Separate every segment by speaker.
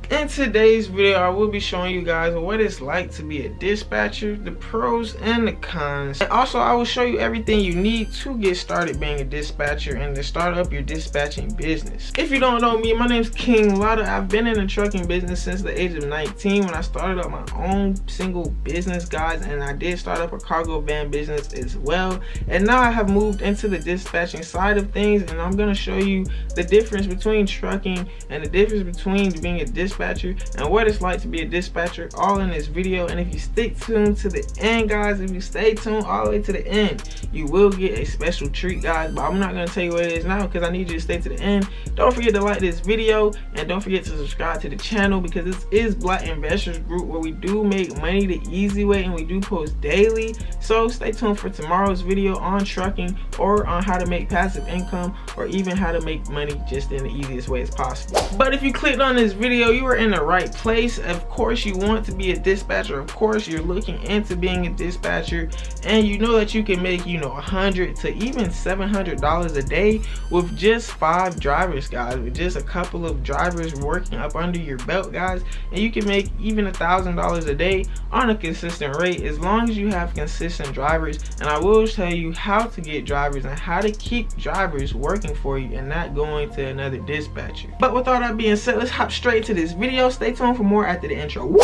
Speaker 1: In today's video, I will be showing you guys what it's like to be a dispatcher, the pros and the cons. And also, I will show you everything you need to get started being a dispatcher and to start up your dispatching business. If you don't know me, my name's KINGLATTA. I've been in the trucking business since the age of 19 when I started up my own single business, guys, and I did start up a cargo van business as well. And now I have moved into the dispatching side of things, and I'm going to show you the difference between trucking and the difference between being a dispatcher and what it's like to be a dispatcher, all in this video. And if you stick tuned to the end, guys, if you stay tuned all the way to the end, you will get a special treat, guys, but I'm not going to tell you what it is now because I need you to stay to the end. Don't forget to like this video and don't forget to subscribe to the channel, because this is Black Investors Group, where we do make money the easy way and we do post daily. So stay tuned for tomorrow's video on trucking, or on how to make passive income, or even how to make money just in the easiest way as possible. But if you clicked on this video, you are in the right place. Of course, you want to be a dispatcher. Of course, you're looking into being a dispatcher, and you know that you can make, you know, $100 to even $700 a day with just 5 drivers, guys, with just a couple of drivers working up under your belt, guys. And you can make even $1,000 a day on a consistent rate as long as you have consistent drivers. And I will tell you how to get drivers and how to keep drivers working for you and not going to another dispatcher. But with all that being said, let's hop straight to this video. Stay tuned for more after the intro. Woo!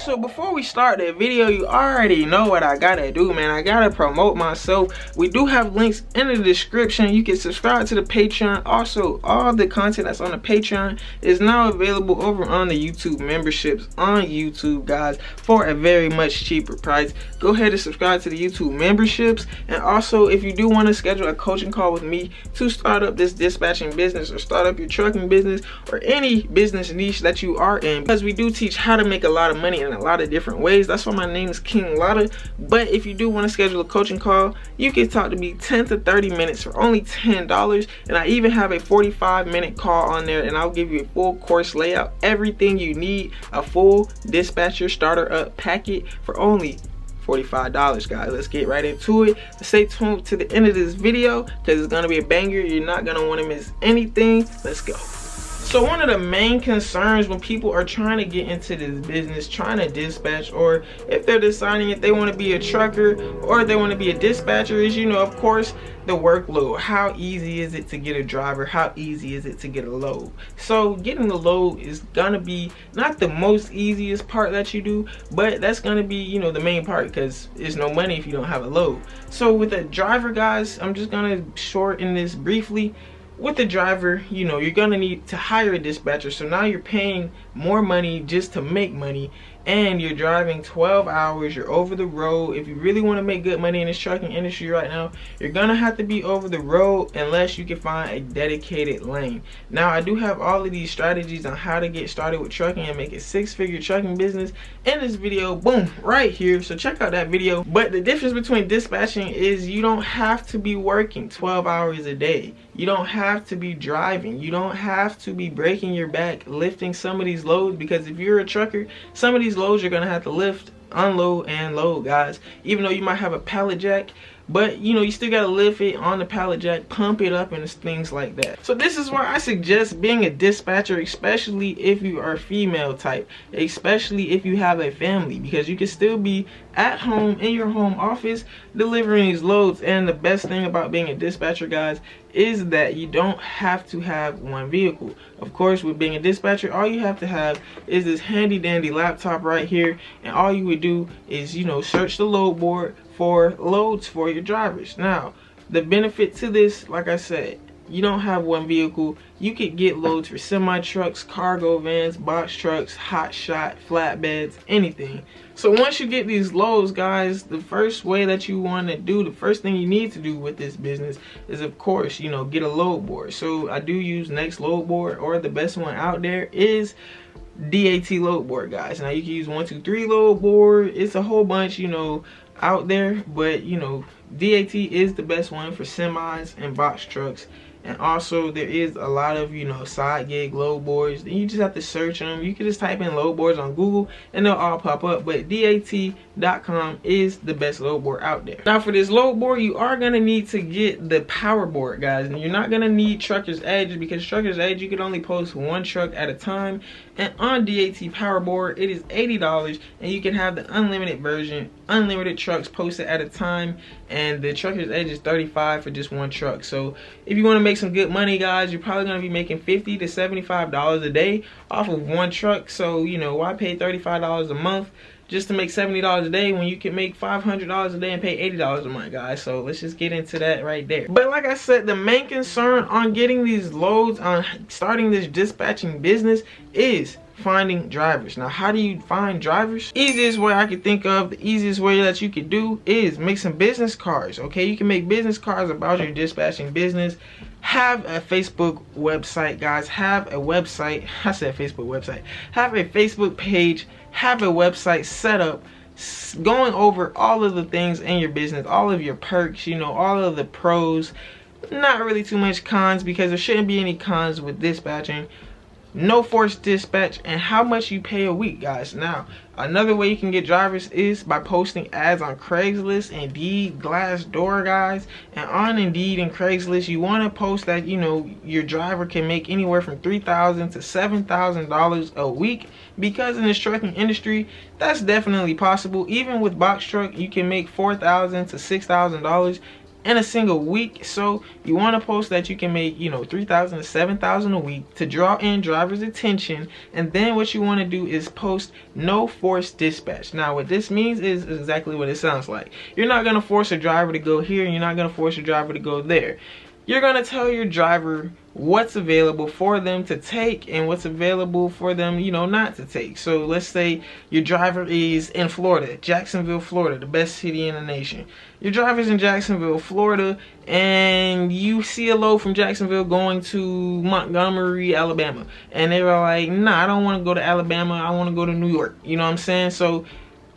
Speaker 1: So before we start the video, you already know what I gotta do, man. I gotta promote myself. We do have links in the description. You can subscribe to the Patreon. Also, all the content that's on the Patreon is now available over on the YouTube memberships on YouTube, guys, for a very much cheaper price. Go ahead and subscribe to the YouTube memberships. And also, if you do want to schedule a coaching call with me to start up this dispatching business, or start up your trucking business, or any business niche that you are in, because we do teach how to make a lot of money in a lot of different ways. That's why my name is KINGLATTA. But if you do want to schedule a coaching call, you can talk to me 10 to 30 minutes for only $10. And I even have a 45-minute call on there, and I'll give you a full course layout, everything you need, a full dispatcher starter up packet for only $45, guys. Let's get right into it. Stay tuned to the end of this video because it's gonna be a banger. You're not gonna want to miss anything. Let's go. So one of the main concerns when people are trying to get into this business, trying to dispatch, or if they're deciding if they want to be a trucker or if they want to be a dispatcher, is, you know, of course, the workload. How easy is it to get a driver? How easy is it to get a load? So getting the load is gonna be not the most easiest part that you do, but that's gonna be, you know, the main part, because there's no money if you don't have a load. So with a driver, guys, I'm just gonna shorten this briefly. With the driver, you know, you're gonna need to hire a dispatcher. So now you're paying more money just to make money, and you're driving 12 hours. You're over the road. If you really want to make good money in this trucking industry right now, you're gonna have to be over the road unless you can find a dedicated lane. Now, I do have all of these strategies on how to get started with trucking and make a 6-figure trucking business in this video, boom, right here. So check out that video. But the difference between dispatching is you don't have to be working 12 hours a day. You don't have to be driving. You don't have to be breaking your back lifting some of these loads, because if you're a trucker, some of these loads you're gonna have to lift, unload, and load, guys. Even though you might have a pallet jack, but you know, you still gotta lift it on the pallet jack, pump it up, and things like that. So this is why I suggest being a dispatcher, especially if you are female type, especially if you have a family, because you can still be at home in your home office delivering these loads. And the best thing about being a dispatcher, guys, is that you don't have to have one vehicle. Of course, with being a dispatcher, all you have to have is this handy dandy laptop right here, and all you would do is, you know, search the load board for loads for your drivers. Now, the benefit to this, like I said, you don't have one vehicle. You could get loads for semi trucks, cargo vans, box trucks, hot shot, flatbeds, anything. So once you get these loads, guys, the first way that you want to do, the first thing you need to do with this business is, of course, you know, get a load board. So I do use Next Load Board, or the best one out there is DAT Load Board, guys. Now you can use 123 Load Board. It's a whole bunch, you know, out there, but you know, DAT is the best one for semis and box trucks And also there is a lot of, you know, side gig load boards. You just have to search them. You can just type in load boards on Google and they'll all pop up. But DAT.com is the best load board out there. Now for this load board, you are gonna need to get the power board, guys. And you're not gonna need Trucker's Edge, because Trucker's Edge, you can only post one truck at a time. And on DAT power board, it is $80, and you can have the unlimited version, unlimited trucks posted at a time. And the Trucker's Edge is $35 for just one truck. So if you want to make some good money, guys, you're probably going to be making $50 to $75 a day off of one truck. So, you know, why pay $35 a month just to make $70 a day when you can make $500 a day and pay $80 a month, guys? So let's just get into that right there. But like I said, the main concern on getting these loads, on starting this dispatching business, is finding drivers. Now, how do you find drivers? Easiest way I could think of, the easiest way that you could do is make some business cards. Okay, you can make business cards about your dispatching business. Have a Facebook website, guys. Have a website. I said Facebook website. Have a Facebook page. Have a website set up, going over all of the things in your business, all of your perks, you know, all of the pros. Not really too much cons, because there shouldn't be any cons with dispatching. No forced dispatch, and how much you pay a week, guys. Now, another way you can get drivers is by posting ads on Craigslist, Indeed, Glassdoor, guys. And on Indeed and Craigslist, you want to post that, you know, your driver can make anywhere from $3,000 to $7,000 a week, because in this trucking industry, that's definitely possible. Even with box truck, you can make $4,000 to $6,000 in a single week. So you want to post that you can make, you know, $3,000 to $7,000 a week to draw in drivers' attention. And then what you want to do is post no forced dispatch. Now what this means is exactly what it sounds like. You're not going to force a driver to go here, and you're not going to force a driver to go there. You're going to tell your driver what's available for them to take and what's available for them, you know, not to take. So let's say your driver is in Florida, Jacksonville, Florida, the best city in the nation. Your driver's in Jacksonville, Florida, and you see a load from Jacksonville going to Montgomery, Alabama. And they were like, nah, I don't want to go to Alabama. I want to go to New York. You know what I'm saying? So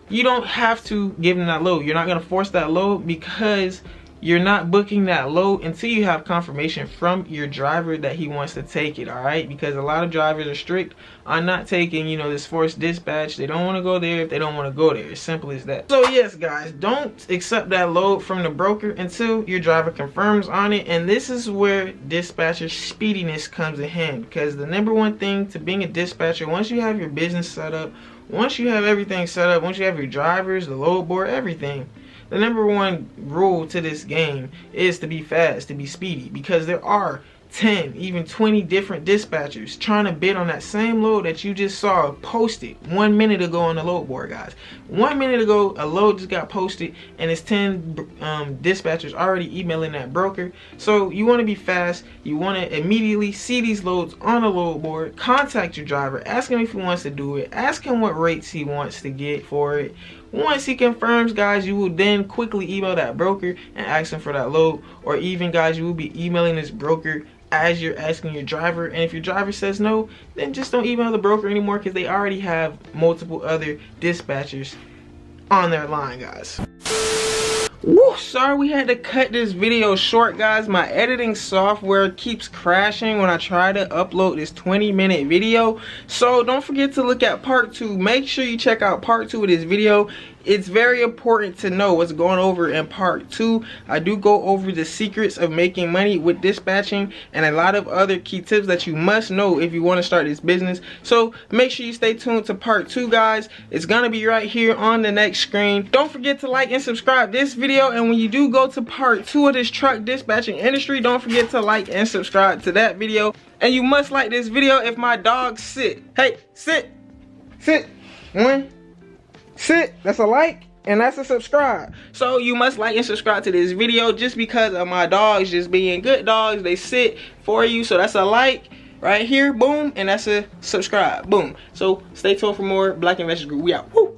Speaker 1: you don't have to give them that load. You're not going to force that load, because you're not booking that load until you have confirmation from your driver that he wants to take it, all right? Because a lot of drivers are strict on not taking, you know, this forced dispatch. They don't want to go there if they don't want to go there. It's simple as that. So yes, guys, don't accept that load from the broker until your driver confirms on it. And this is where dispatcher speediness comes in hand, because the number one thing to being a dispatcher, once you have your business set up, once you have everything set up, once you have your drivers, the load board, everything, the number one rule to this game is to be fast, to be speedy, because there are 10, even 20 different dispatchers trying to bid on that same load that you just saw posted 1 minute ago on the load board, guys. 1 minute ago, a load just got posted, and it's 10 dispatchers already emailing that broker. So you want to be fast. You want to immediately see these loads on the load board, contact your driver, ask him if he wants to do it, ask him what rates he wants to get for it. Once he confirms, guys, you will then quickly email that broker and ask him for that load. Or even, guys, you will be emailing this broker as you're asking your driver. And if your driver says no, then just don't email the broker anymore, because they already have multiple other dispatchers on their line, guys. Woo, sorry we had to cut this video short, guys. My editing software keeps crashing when I try to upload this 20-minute video. So don't forget to look at part 2. Make sure you check out part 2 of this video. It's very important to know what's going over in part 2. I do go over the secrets of making money with dispatching and a lot of other key tips that you must know if you want to start this business. So make sure you stay tuned to part 2, guys. It's gonna be right here on the next screen. Don't forget to like and subscribe this video, and when you do go to part 2 of this truck dispatching industry, don't forget to like and subscribe to that video. And you must like this video if my dogs sit. Hey, sit, sit, 1, sit. That's a like, and that's a subscribe. So you must like and subscribe to this video just because of my dogs just being good dogs. They sit for you. So that's a like right here, boom, and that's a subscribe, boom. So stay tuned for more Black Investors Group. We out. Woo.